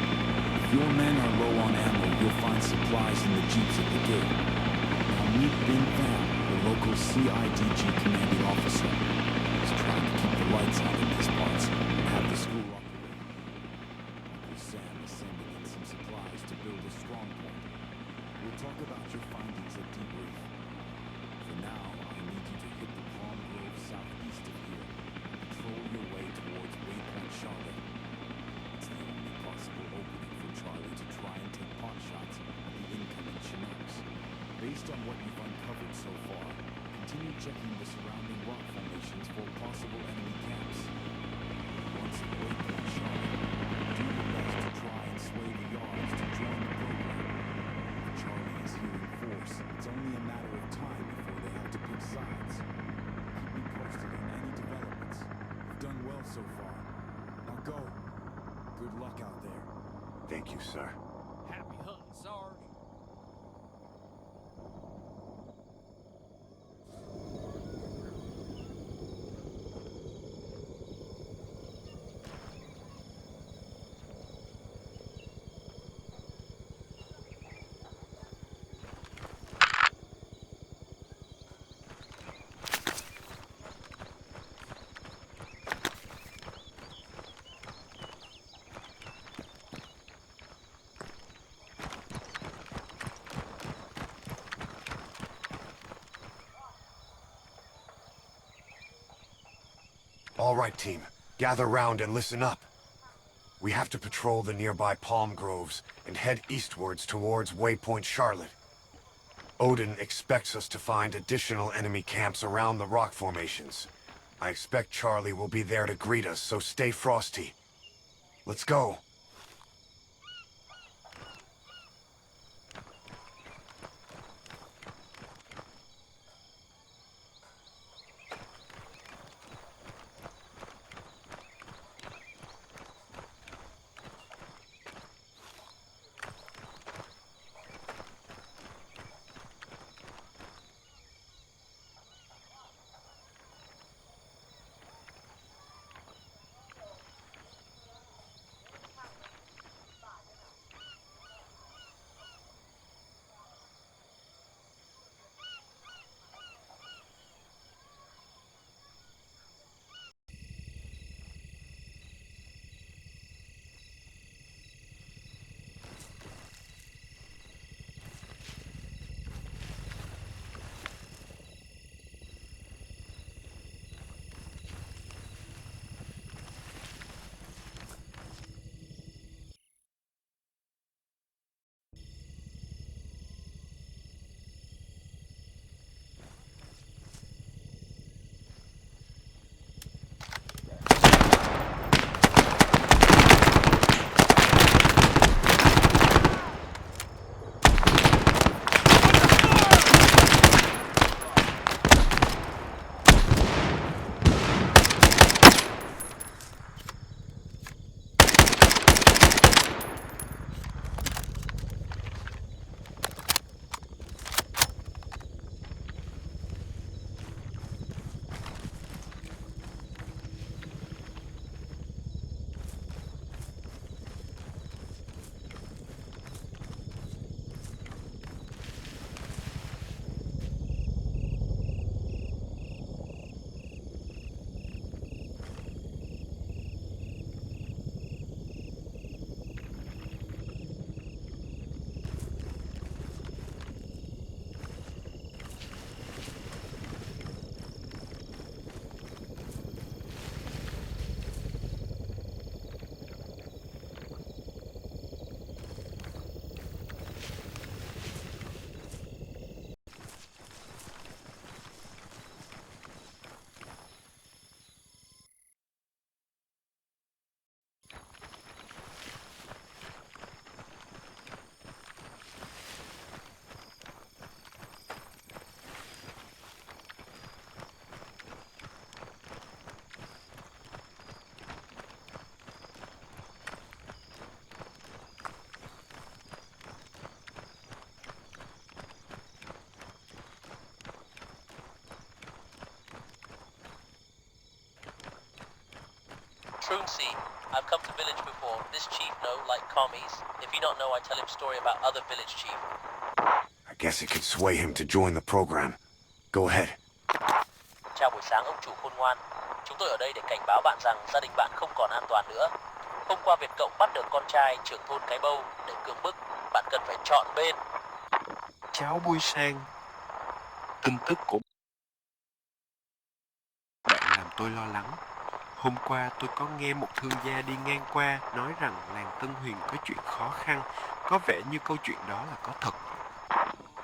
if your men are low on ammo, you'll find supplies in the jeeps at the gate. Now meet Bin Pham, the local CIDG commanding officer. He's trying to keep the lights on in these parts and have the school operate. Sam is sending in some supplies to build a strong point. We'll talk about your findings at debrief. For now, I need you to hit the Palm Grove southeast of here and patrol your way towards Waypoint Charlotte. It's the only possible opening for Charlie to try and take pot shots at the incoming Chinooks. Based on what you've uncovered so far, continue checking the surrounding rock formations for possible enemy camps. Once at Waypoint Charlotte, do your best to try and sway the yards to join the program. If Charlie is here in force, it's only a matter of time before they have to pick sides. Keep me posted on any developments. You've done well so far. Now go. Good luck out there. Thank you, sir. Happy hunting, Sarge. All right, team. Gather round and listen up. We have to patrol the nearby palm groves and head eastwards towards Waypoint Charlotte. Odin expects us to find additional enemy camps around the rock formations. I expect Charlie will be there to greet us, so stay frosty. Let's go. Trunksy. I've come to village before. This chief know, like commies. If you don't know, I tell him story about other village chief. I guess it could sway him to join the program. Go ahead. Chào buổi sáng ông chủ khôn ngoan. Chúng tôi ở đây để cảnh báo bạn rằng gia đình bạn không còn an toàn nữa. Hôm qua Việt Cộng bắt được con trai trưởng thôn Cái Bâu để cưỡng bức. Bạn cần phải chọn bên. Cháu Bui Sang. Tin tức của bạn làm tôi lo lắng. Hôm qua tôi có nghe một thương gia đi ngang qua nói rằng làng Tân Huyền có chuyện khó khăn. Có vẻ như câu chuyện đó là có thật.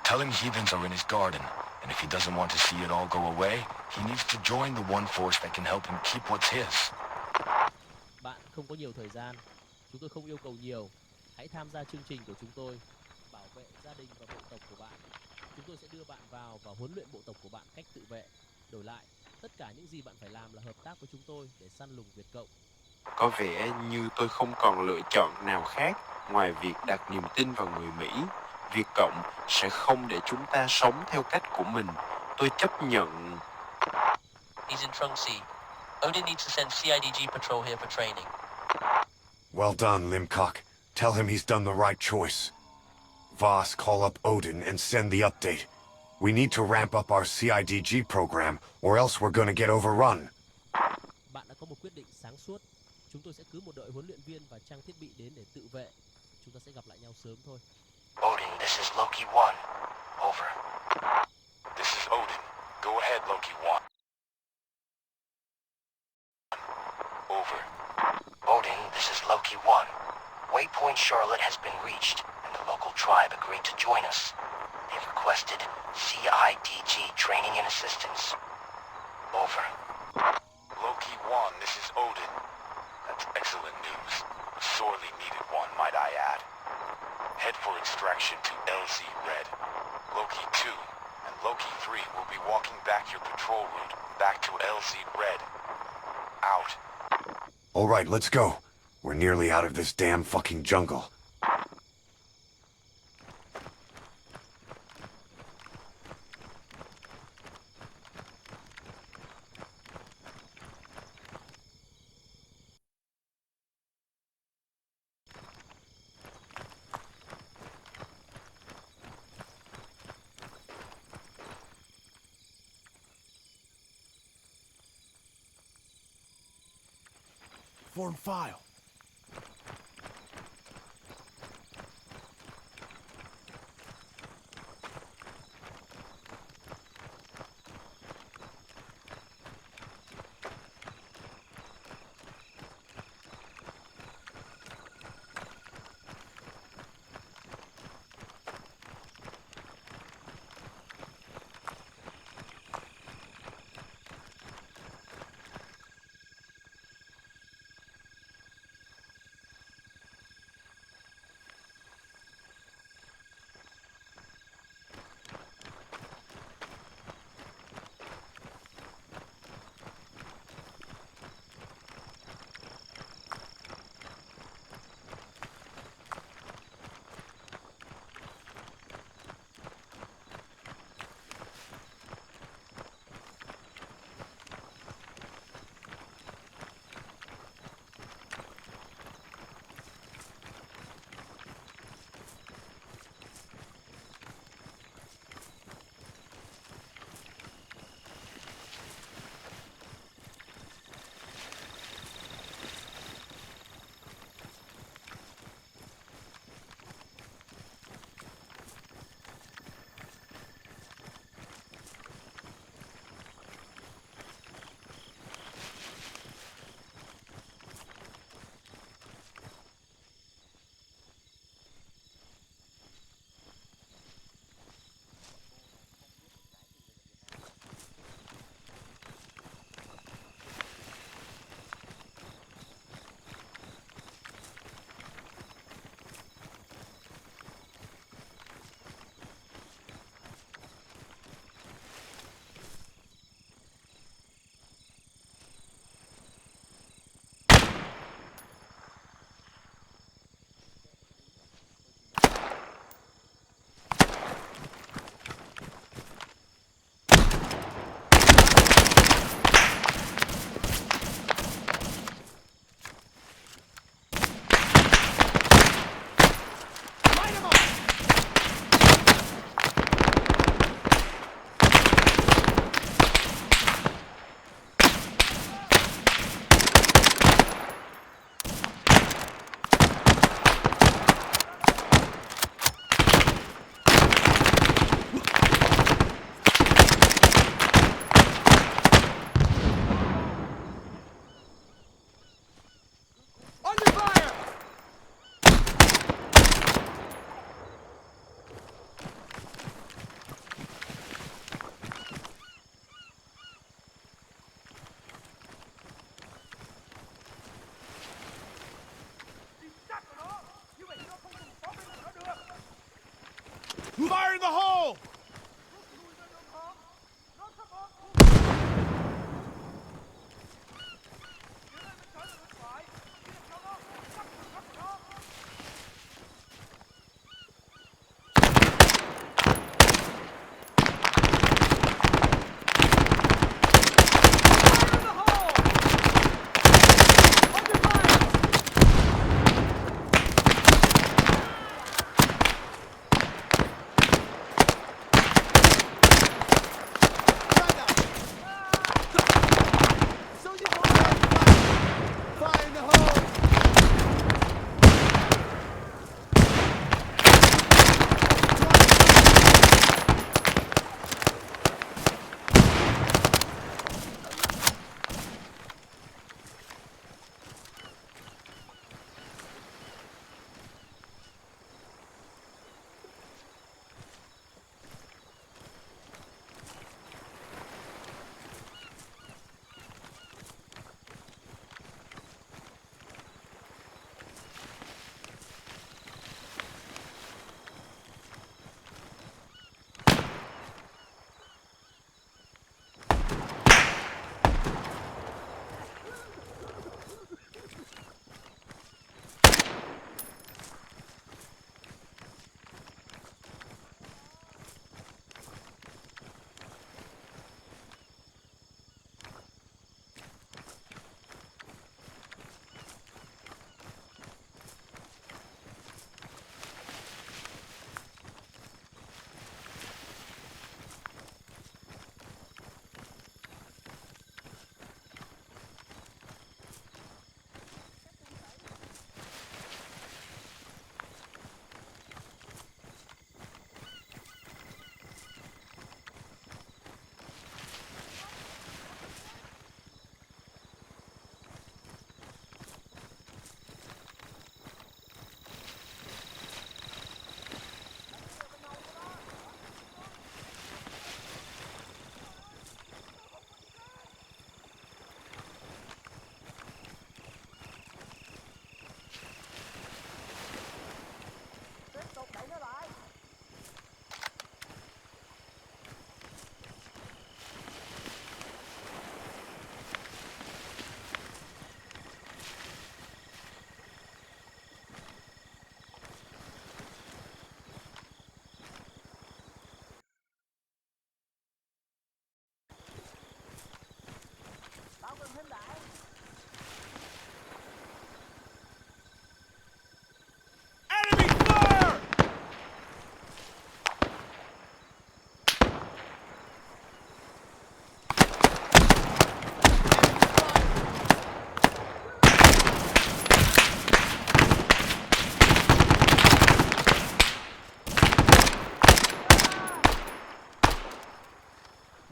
Tell him heathens are in his garden, and if he doesn't want to see it all go away, he needs to join the one force that can help him keep what's his. Bạn không có nhiều thời gian. Chúng tôi không yêu cầu nhiều. Hãy tham gia chương trình của chúng tôi. Bảo vệ gia đình và bộ tộc của bạn. Chúng tôi sẽ đưa bạn vào và huấn luyện bộ tộc của bạn cách tự vệ. Đổi lại, tất cả những gì bạn phải làm là hợp tác với chúng tôi để săn lùng Việt Cộng. Có vẻ như tôi không còn lựa chọn nào khác ngoài việc đặt niềm tin vào người Mỹ. Việt Cộng sẽ không để chúng ta sống theo cách của mình. Tôi chấp nhận. He's in Trunksy. Odin needs to send CIDG patrol here for training. Well done, Limcock. Tell him he's done the right choice. Voss, call up Odin and send the update. We need to ramp up our CIDG program, or else we're gonna get overrun. Bạn đã có một quyết định sáng suốt. Chúng tôi sẽ cứ một đội huấn luyện viên và trang thiết bị đến để tự vệ. Chúng ta sẽ gặp lại nhau sớm thôi. Odin, this is Loki 1. Over. This is Odin. Go ahead, Loki 1. Over. Odin, this is Loki 1. Waypoint Charlotte has been reached, and the local tribe agreed to join us. They've requested CIDG training and assistance. Over. Loki 1, this is Odin. That's excellent news. A sorely needed one, might I add. Head for extraction to LZ Red. Loki 2 and Loki 3 will be walking back your patrol route back to LZ Red. Out. All right, let's go. We're nearly out of this damn fucking jungle. Form file.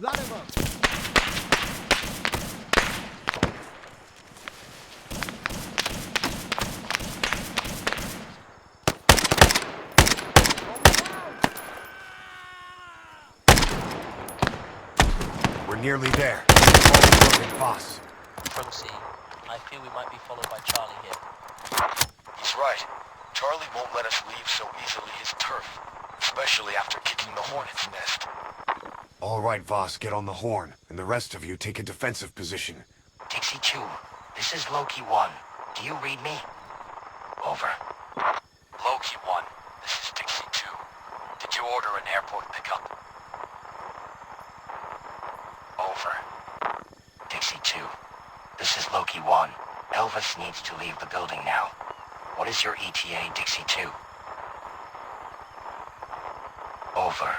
Line him up. We're nearly there. All moving fast. From C, I feel we might be followed by Charlie here. He's right. Charlie won't let us leave so easily his turf, especially after kicking the hornet's nest. All right, Voss, get on the horn, and the rest of you take a defensive position. Dixie 2, this is Loki 1. Do you read me? Over. Loki 1, this is Dixie 2. Did you order an airport pickup? Over. Dixie 2, this is Loki 1. Elvis needs to leave the building now. What is your ETA, Dixie 2? Over.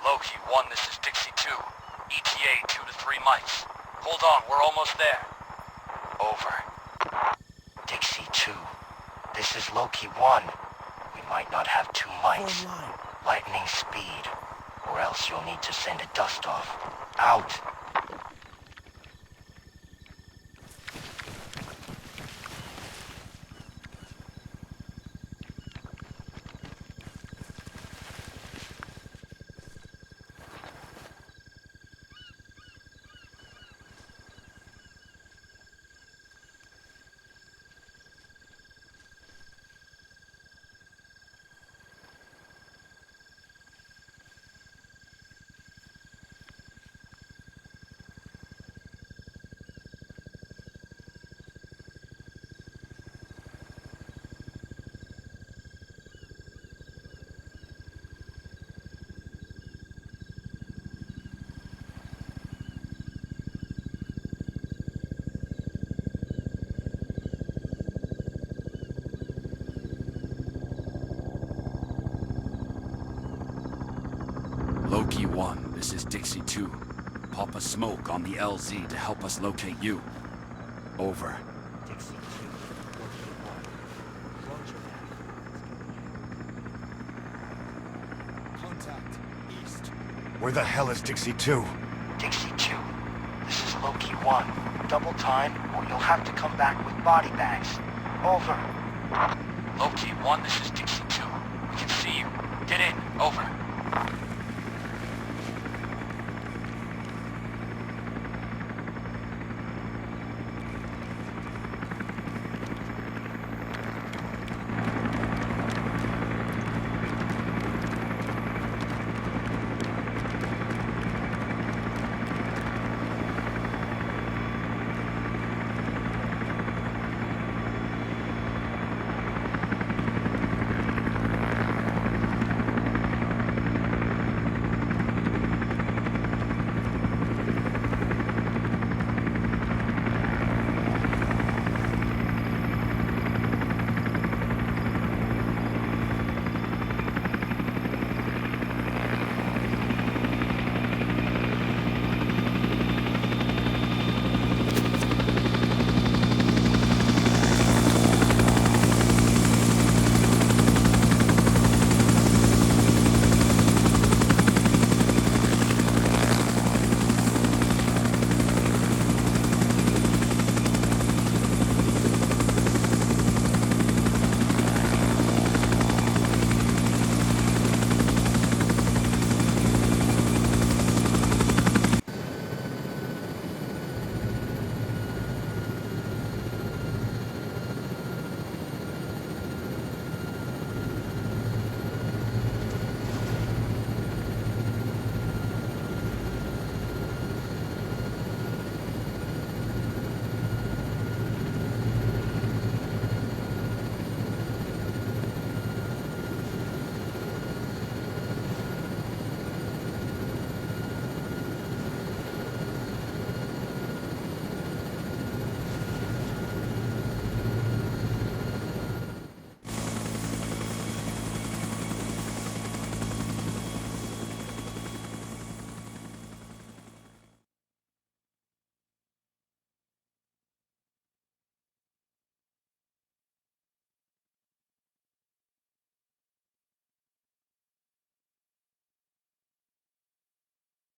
Loki 1, this is Dixie 2. ETA 2 to 3 mics. Hold on, we're almost there. Over. Dixie 2, this is Loki 1. We might not have 2 mics. Lightning speed. Or else you'll need to send a dust-off. Out. Loki 1, this is Dixie 2. Pop a smoke on the LZ to help us locate you. Over. Dixie 2, Loki 1. Roger that. Contact east. Where the hell is Dixie 2? Dixie 2, this is Loki 1. Double time, or you'll have to come back with body bags. Over. Loki 1, this is Dixie 2. We can see you. Get in. Over.